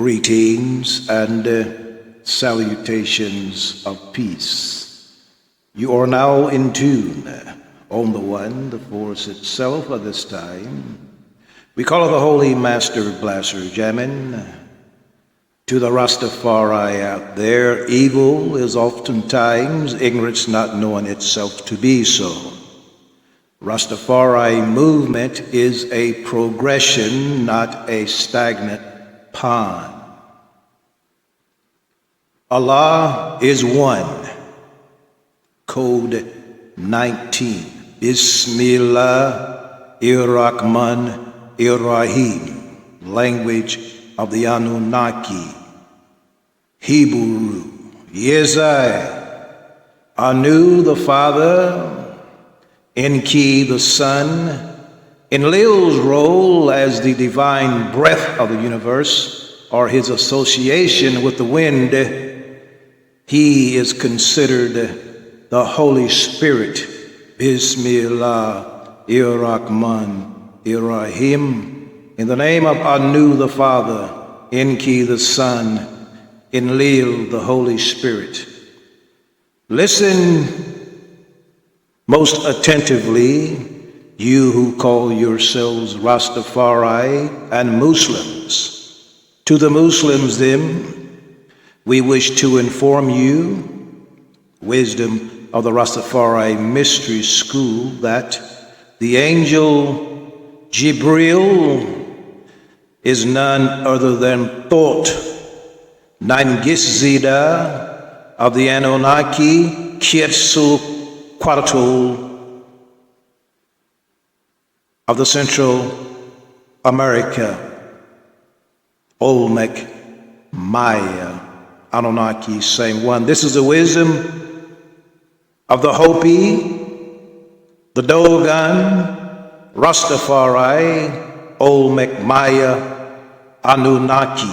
Greetings and salutations of peace. You are now in tune on the one, the force itself of this time. We call it the Holy Master Blaster jamming. To the Rastafari out there, evil is oftentimes ignorance not knowing itself to be so. Rastafari movement is a progression, not a stagnant pond. Allah is one. Code 19. Bismillah Rahman Rahim. Language of the Anunakki. Hebrew. Yezai. Anu the Father. Enki the Son. Enlil's role as the divine breath of the universe, or his association with the wind, he is considered the Holy Spirit. Bismillah Rahman Rahim. In the name of Anu the Father, Enki the Son, Enlil the Holy Spirit. Listen most attentively, you who call yourselves Rastafari and Muslims. To the Muslims, then, we wish to inform you, wisdom of the Rastafari Mystery School, that the angel Jibril is none other than Thought, Nangis-Zida of the Anunakki, Quetzalcoatl of the Central America, Olmec, Maya, Anunakki, same one. This is the wisdom of the Hopi, the Dogon, Rastafari, Olmec, Maya, Anunnaki.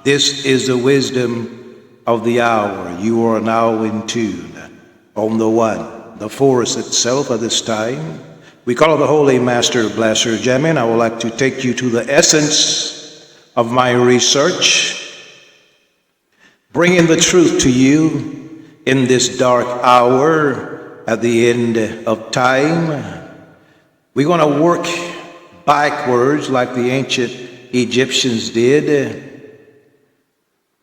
This is the wisdom of the hour. You are now in tune on the one, the force itself at this time. We call it the Holy Master Blaster jamming. I would like to take you to the essence of my research, bringing the truth to you in this dark hour at the end of time. We're going to work backwards like the ancient Egyptians did,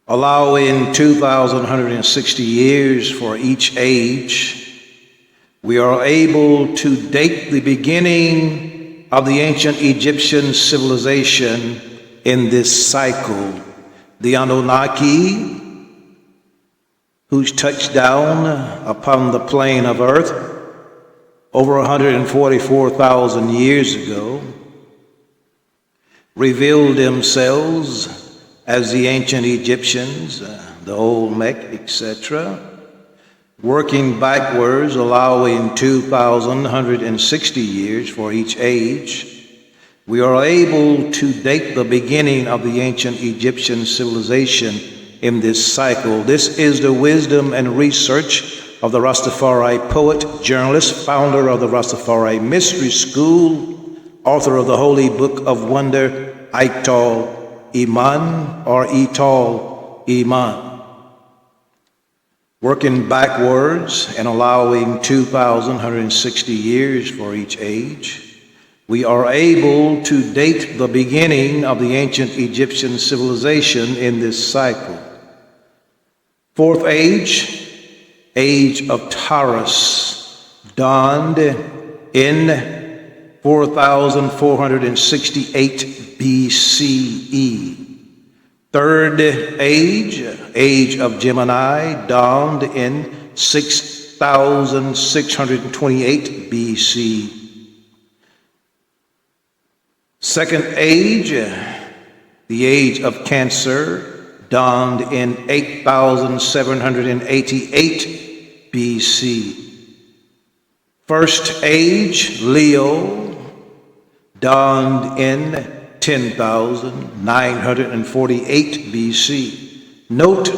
allowing 2,160 years for each age. We are able to date the beginning of the ancient Egyptian civilization in this cycle. The Anunnaki, whose touched down upon the plane of Earth over 144,000 years ago, revealed themselves as the ancient Egyptians, the Olmec, etc., working backwards, allowing 2,160 years for each age. We are able to date the beginning of the ancient Egyptian civilization in this cycle. This is the wisdom and research of the Rastafari poet, journalist, founder of the Rastafari Mystery School, author of the Holy Book of Wonder, Ital Iman, or Ital Iman. Working backwards and allowing 2,160 years for each age, we are able to date the beginning of the ancient Egyptian civilization in this cycle. Fourth age, age of Taurus, dawned in 4,468 BCE. Third age, age of Gemini, dawned in 6,628 BC. Second age, the age of Cancer, dawned in 8,788 BC. First age, Leo, dawned in 10,948 BC. Note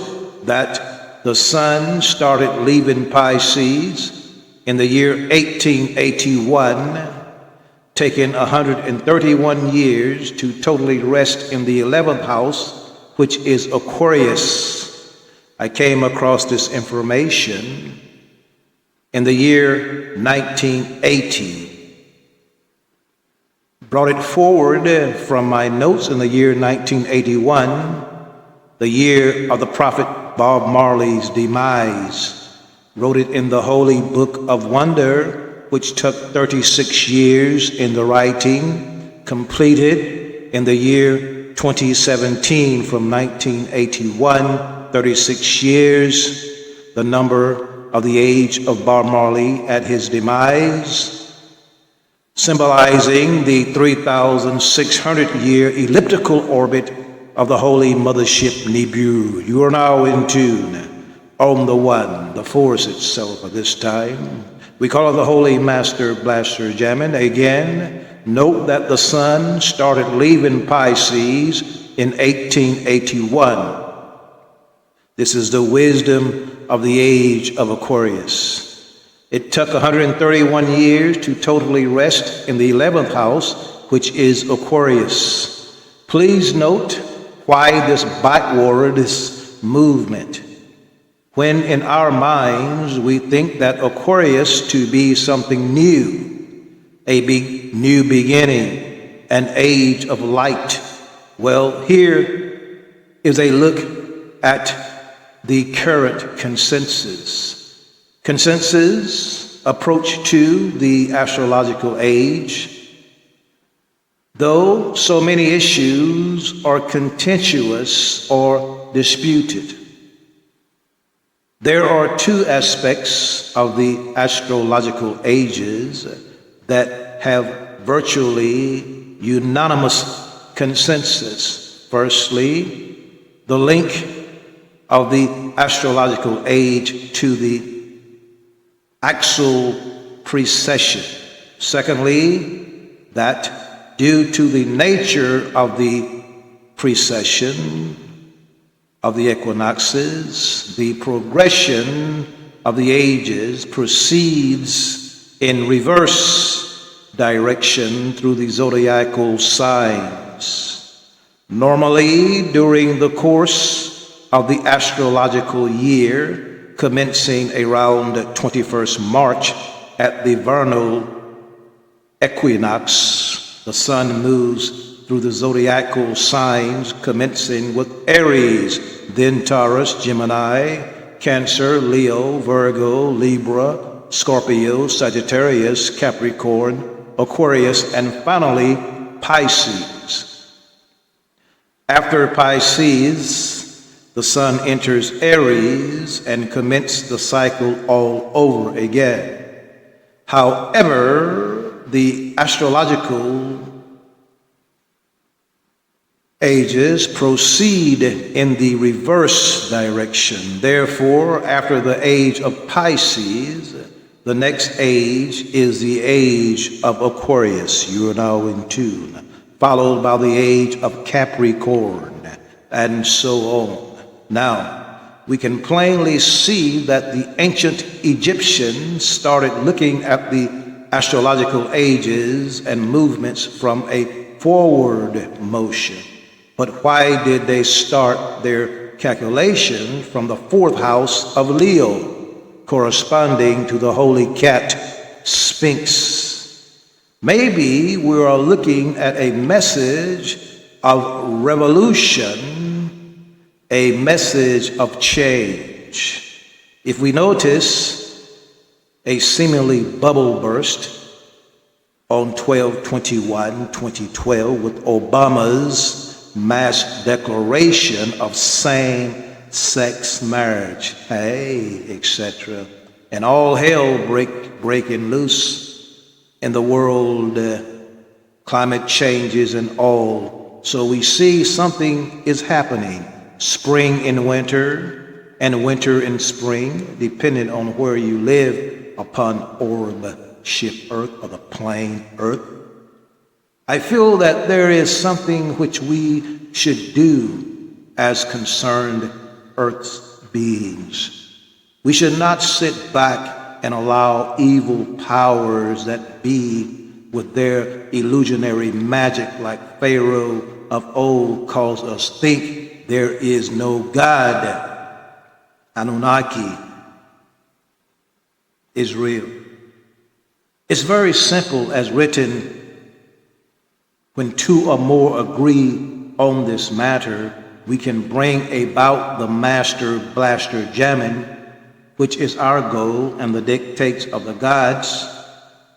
that the sun started leaving Pisces in the year 1881, taking 131 years to totally rest in the 11th house which is Aquarius. I came across this information in the year 1980. Brought it forward from my notes in the year 1981, the year of the prophet Bob Marley's demise. Wrote it in the Holy Book of Wonder, which took 36 years in the writing, completed in the year 2017 from 1981, 36 years, the number of the age of Bob Marley at his demise, symbolizing the 3,600-year elliptical orbit of the Holy Mothership Nibiru. You are now in tune on the One, the Force itself at this time. We call it the Holy Master Blaster Jamming. Again, note that the sun started leaving Pisces in 1881. This is the wisdom of the age of Aquarius. It took 131 years to totally rest in the 11th house, which is Aquarius. Please note why this backward, this movement. When in our minds we think that Aquarius to be something new, a new beginning, an age of light. Well, here is a look at the current consensus. Consensus approach to the astrological age. Though so many issues are contentious or disputed, there are two aspects of the astrological ages that have virtually unanimous consensus. Firstly, the link of the astrological age to the axial precession. Secondly, that due to the nature of the precession of the equinoxes, the progression of the ages proceeds in reverse direction through the zodiacal signs. Normally, during the course of the astrological year, commencing around 21st March at the vernal equinox, the sun moves through the zodiacal signs, commencing with Aries, then Taurus, Gemini, Cancer, Leo, Virgo, Libra, Scorpio, Sagittarius, Capricorn, Aquarius, and finally Pisces. After Pisces, the sun enters Aries and commences the cycle all over again. However, the astrological ages proceed in the reverse direction. Therefore, after the age of Pisces, the next age is the age of Aquarius. You are now in tune. Followed by the age of Capricorn, and so on. Now, we can plainly see that the ancient Egyptians started looking at the astrological ages and movements from a forward motion. But why did they start their calculation from the 4th house of Leo, corresponding to the holy cat Sphinx? Maybe we are looking at a message of revolution, a message of change. If we notice a seemingly bubble burst on 12/21/2012 with Obama's mass declaration of same-sex marriage, etc., and all hell breaking loose in the world, climate changes and all. So we see something is happening. Spring in winter and winter in spring, depending on where you live upon orb ship Earth or the plane Earth. I feel that there is something which we should do as concerned Earth's beings. We should not sit back and allow evil powers that be with their illusionary magic like Pharaoh of old cause us think there is no God. Anunakki is real. It's very simple as written. When two or more agree on this matter, we can bring about the master blaster jamming, which is our goal and the dictates of the gods.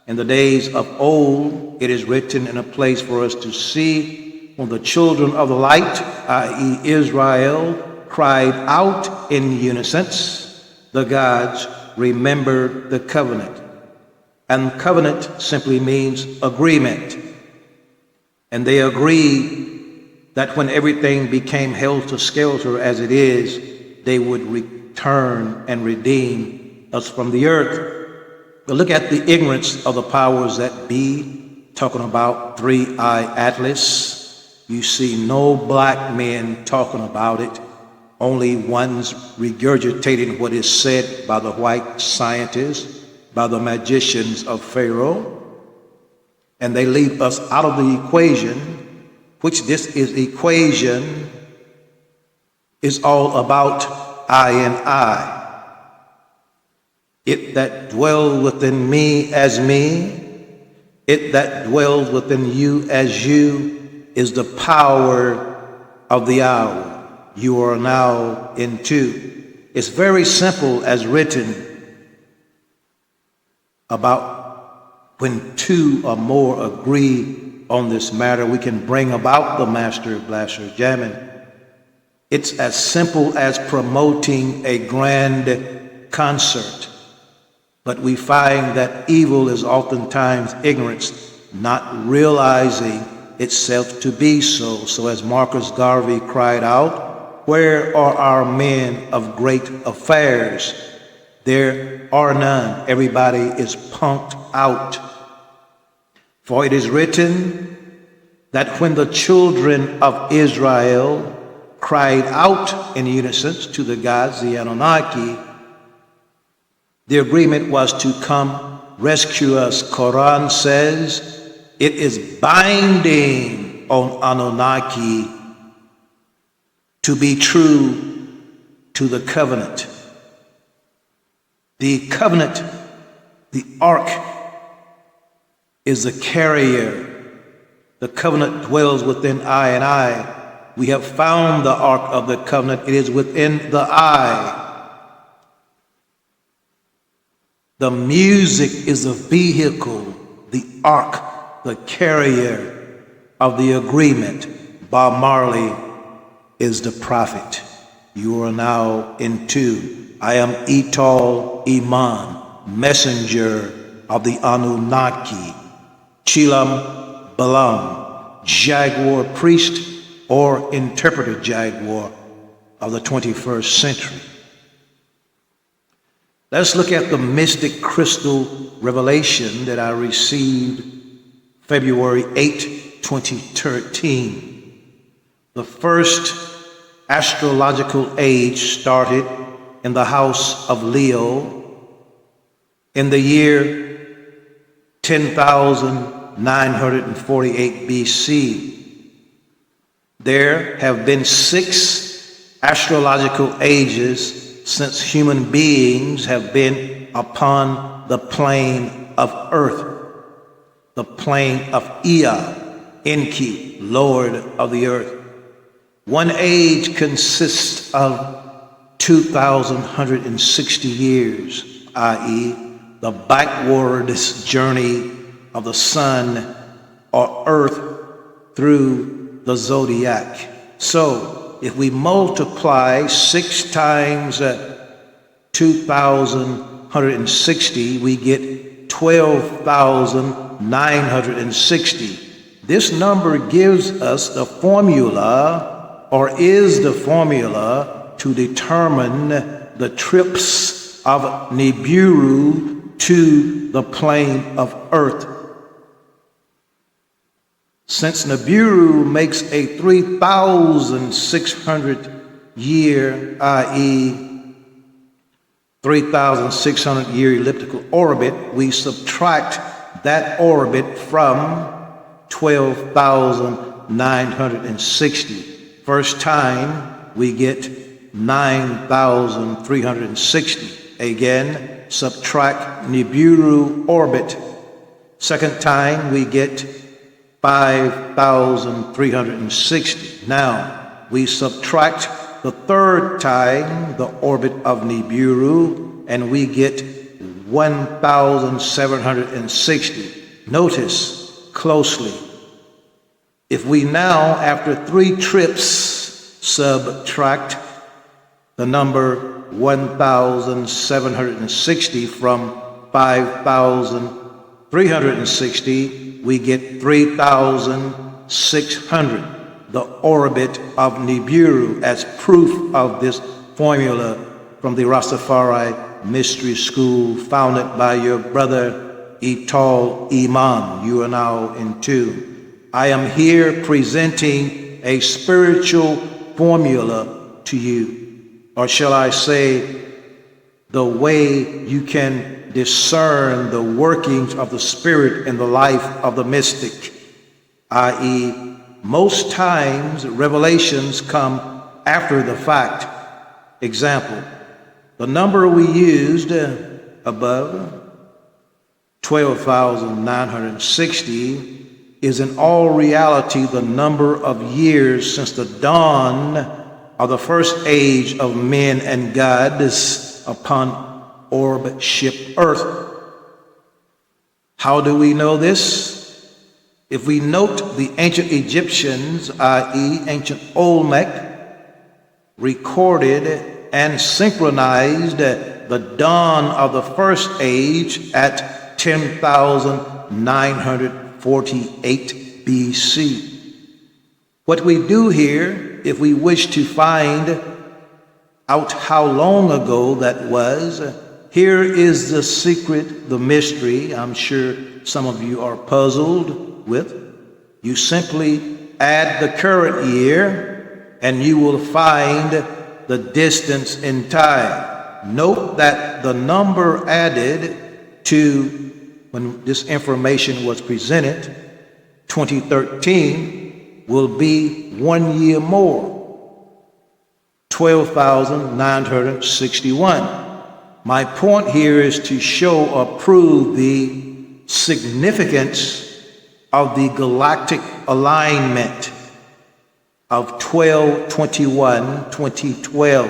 In the days of old, it is written in a place for us to see when the children of the light, i.e. Israel, cried out in unison, the gods remembered the covenant. And covenant simply means agreement. And they agreed that when everything became helter-skelter as it is, they would return and redeem us from the earth. But look at the ignorance of the powers that be, talking about three-eye atlas. You see no black men talking about it, only ones regurgitating what is said by the white scientists, by the magicians of Pharaoh. And they leave us out of the equation, which this equation is all about I and I. It that dwells within me as me, it that dwells within you as you, is the power of the hour. You are now in two. It's very simple as written about when two or more agree on this matter, we can bring about the master blaster jamming. It's as simple as promoting a grand concert. But we find that evil is oftentimes ignorance, not realizing itself to be so. So as Marcus Garvey cried out, "Where are our men of great affairs?" There are none. Everybody is punked out. For it is written that when the children of Israel cried out in unison to the gods, the Anunakki, the agreement was to come rescue us. Quran says it is binding on Anunakki to be true to the covenant. The covenant, the ark, is the carrier. The covenant dwells within I and I. We have found the ark of the covenant. It is within the I. The music is the vehicle, the ark, the carrier of the agreement. Bob Marley is the prophet. You are now in two. I am Ital Iman, messenger of the Anunakki, Chilam Balam, jaguar priest or interpreter jaguar of the 21st century. Let's look at the mystic crystal revelation that I received February 8, 2013. The first astrological age started in the house of Leo in the year 10,948 BC. There have been 6 astrological ages since human beings have been upon the plane of earth, the plane of Ea, Enki, Lord of the earth. One age consists of 2,160 years, i.e., the backwardest journey of the sun or earth through the zodiac. So, if we multiply 6 times 2,160, we get 12,960. This number gives us the formula, or is the formula, to determine the trips of Nibiru to the plane of earth. Since Nibiru makes a 3,600 year, i.e. 3,600 year elliptical orbit, we subtract that orbit from 12,960. First time we get 9,360. Again, subtract Nibiru orbit. Second time, we get 5,360. Now, we subtract the third time the orbit of Nibiru, and we get 1,760. Notice closely. If we now, after 3 trips, subtract the number 1,760 from 5,360, we get 3,600, the orbit of Nibiru, as proof of this formula from the Rastafari Mystery School founded by your brother Ital Iman. You are now in tune. I am here presenting a spiritual formula to you, or shall I say, the way you can discern the workings of the Spirit in the life of the mystic, i.e., most times revelations come after the fact. Example, the number we used above, 12,960, is in all reality the number of years since the dawn of the first age of men and gods upon orb ship Earth. How do we know this? If we note the ancient Egyptians, i.e. ancient Olmec, recorded and synchronized the dawn of the first age at 10,948 BC. What we do here, if we wish to find out how long ago that was, here is the secret, the mystery I'm sure some of you are puzzled with. You simply add the current year and you will find the distance in time. Note that the number added to when this information was presented, 2013, will be 1 year more, 12,961. My point here is to show or prove the significance of the galactic alignment of 12/21/2012,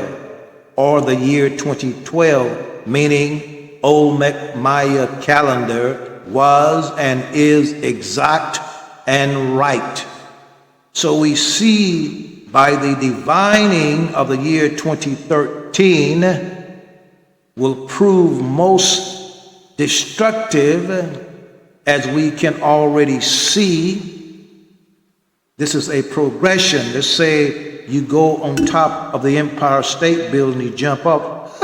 or the year 2012, meaning Olmec Maya calendar was and is exact and right. So we see by the divining of the year 2013 will prove most destructive, as we can already see. This is a progression. Let's say you go on top of the Empire State Building, you jump up,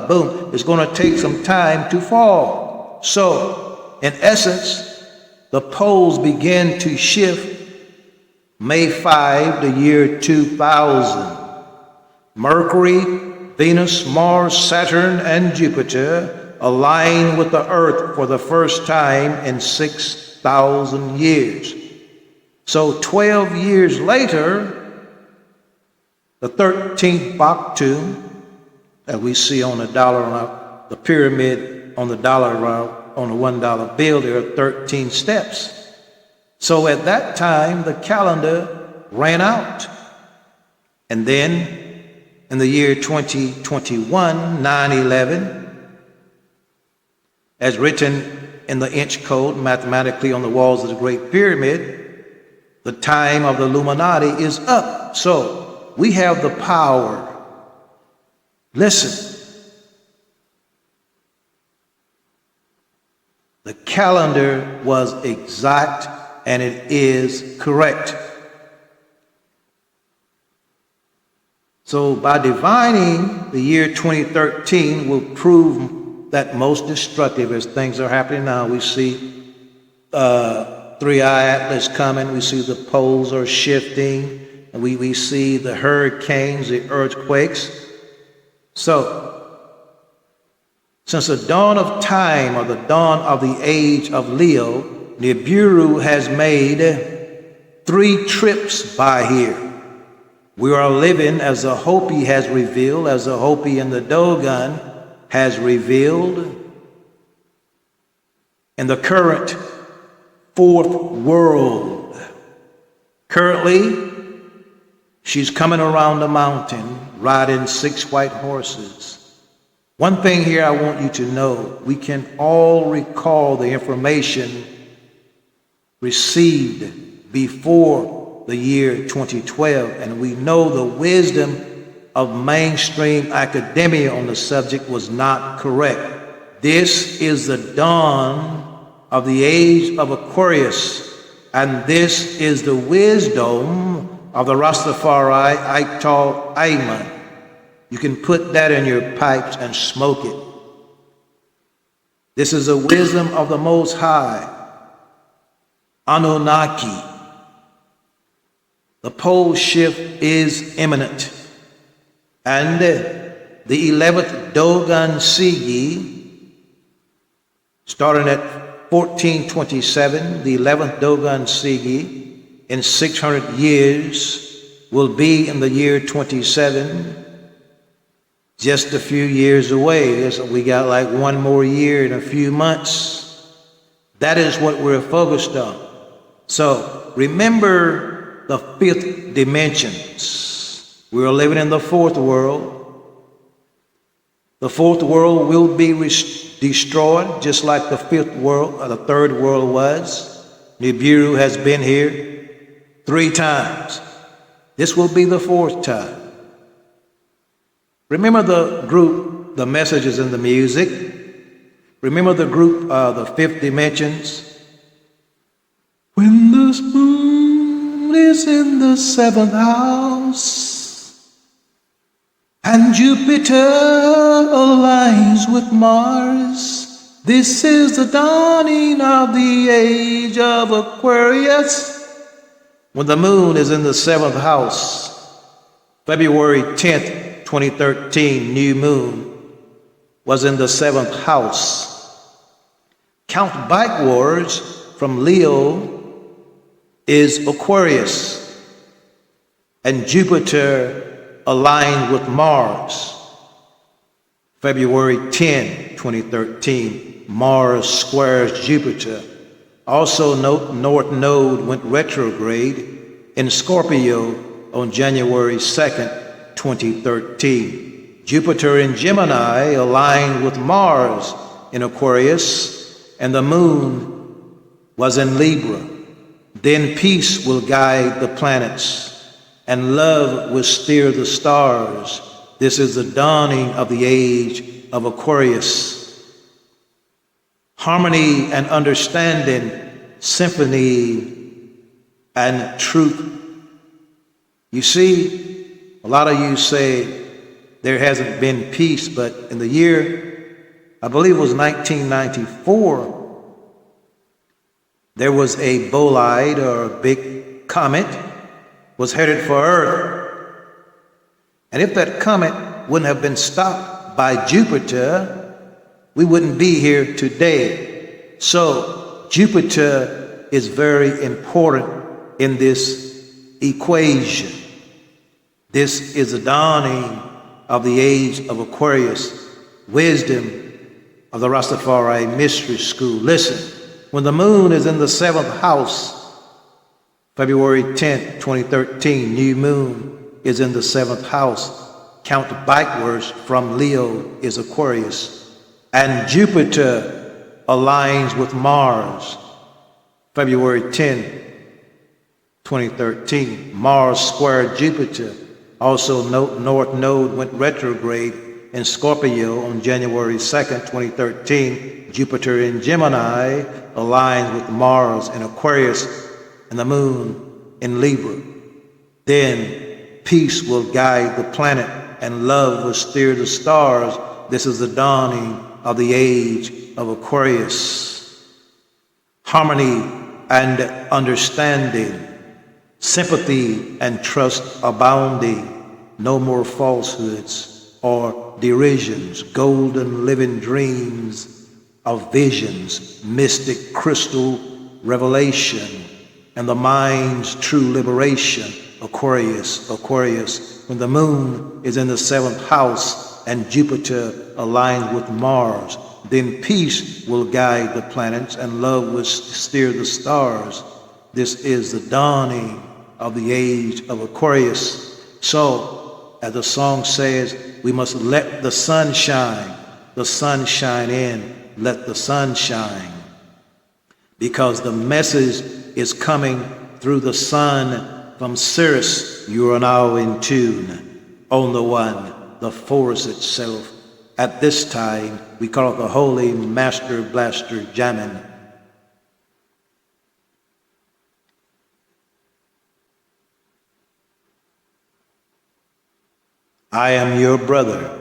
boom. It's going to take some time to fall. So, in essence, the poles begin to shift May 5, the year 2000. Mercury, Venus, Mars, Saturn, and Jupiter align with the Earth for the first time in 6,000 years. So 12 years later, the 13th Baktun that we see on the dollar, on the pyramid on the dollar, on the $1 bill, there are 13 steps. So at that time, the calendar ran out. And then in the year 2021, 9/11, as written in the inch code mathematically on the walls of the Great Pyramid, the time of the Illuminati is up. So we have the power. Listen. The calendar was exact and it is correct. So by divining the year 2013 will prove that most destructive as things are happening now. We see 3-eye atlas coming. We see the poles are shifting. And we see the hurricanes, the earthquakes. So, since the dawn of time, or the dawn of the age of Leo, Nibiru has made 3 trips by here. We are living as the Hopi has revealed, as the Hopi and the Dogon has revealed, in the current fourth world. Currently, she's coming around the mountain riding 6 white horses. One thing here I want you to know, we can all recall the information received before the year 2012, and we know the wisdom of mainstream academia on the subject was not correct. This is the dawn of the age of Aquarius, and this is the wisdom of the Rastafari Ital Iman. You can put that in your pipes and smoke it. This is the wisdom of the Most High, Anunakki. The pole shift is imminent, and the 11th Dogon Sigi, starting at 1427, the 11th Dogon Sigi in 600 years will be in the year 27, just a few years away. We got like one more year and a few months. That is what we're focused on. So remember the 5th dimensions. We are living in the 4th world. The 4th world will be destroyed, just like the 5th world, or the 3rd world was. Nibiru has been here 3 times. This will be the 4th time. Remember the group, the messages and the music. Remember the group, the 5th dimensions. When the moon is in the 7th house, and Jupiter aligns with Mars, this is the dawning of the age of Aquarius. When the moon is in the 7th house, February 10th, 2013, new moon was in the 7th house. Count backwards from Leo is Aquarius, and Jupiter aligned with Mars. February 10, 2013, Mars squares Jupiter. Also note North Node went retrograde in Scorpio on January 2nd, 2013. Jupiter in Gemini aligned with Mars in Aquarius, and the moon was in Libra. Then peace will guide the planets, and love will steer the stars. This is the dawning of the age of Aquarius. Harmony and understanding, symphony and truth. You see, a lot of you say there hasn't been peace, but in the year, I believe it was 1994, there was a bolide, or a big comet, was headed for Earth. And if that comet wouldn't have been stopped by Jupiter, we wouldn't be here today. So Jupiter is very important in this equation. This is the dawning of the age of Aquarius, wisdom of the Rastafari Mystery School. Listen. When the moon is in the 7th house, February 10th, 2013, new moon is in the 7th house. Count backwards from Leo is Aquarius. And Jupiter aligns with Mars. February 10th, 2013, Mars squared Jupiter. Also note North Node went retrograde in Scorpio on January 2nd, 2013. Jupiter in Gemini aligns with Mars in Aquarius, and the moon in Libra. Then peace will guide the planet, and love will steer the stars. This is the dawning of the age of Aquarius. Harmony and understanding, sympathy and trust abounding. No more falsehoods or derisions, golden living dreams of visions, mystic crystal revelation, and the mind's true liberation. Aquarius, when the moon is in the seventh house and Jupiter aligns with Mars, then peace will guide the planets and love will steer the stars. This is the dawning of the age of Aquarius. So, as the song says, we must let the sun shine in, let the sun shine. Because the message is coming through the sun from Sirius. You are now in tune on the one, the force itself. At this time, we call it the Holy Master Blaster jamming. I am your brother,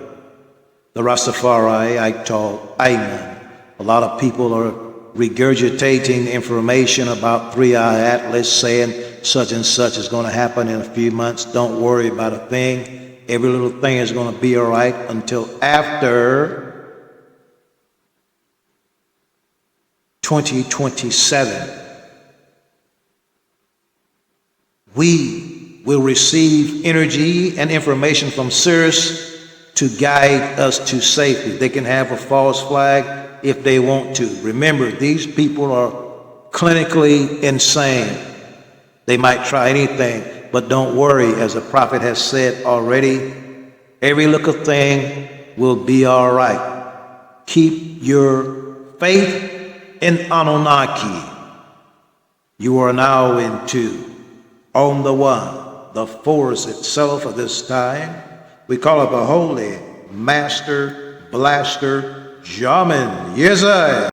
the Rastafari Ital Iman. A lot of people are regurgitating information about 3-Eye Atlas, saying such and such is going to happen in a few months. Don't worry about a thing. Every little thing is going to be all right until after 2027. We will receive energy and information from Sirius to guide us to safety. They can have a false flag if they want to. Remember, these people are clinically insane. They might try anything, but don't worry. As the prophet has said already, every little thing will be all right. Keep your faith in Anunakki. You are now into on the one, the force itself of this time. We call it the Holy Master Blaster Jamming. Yes, I.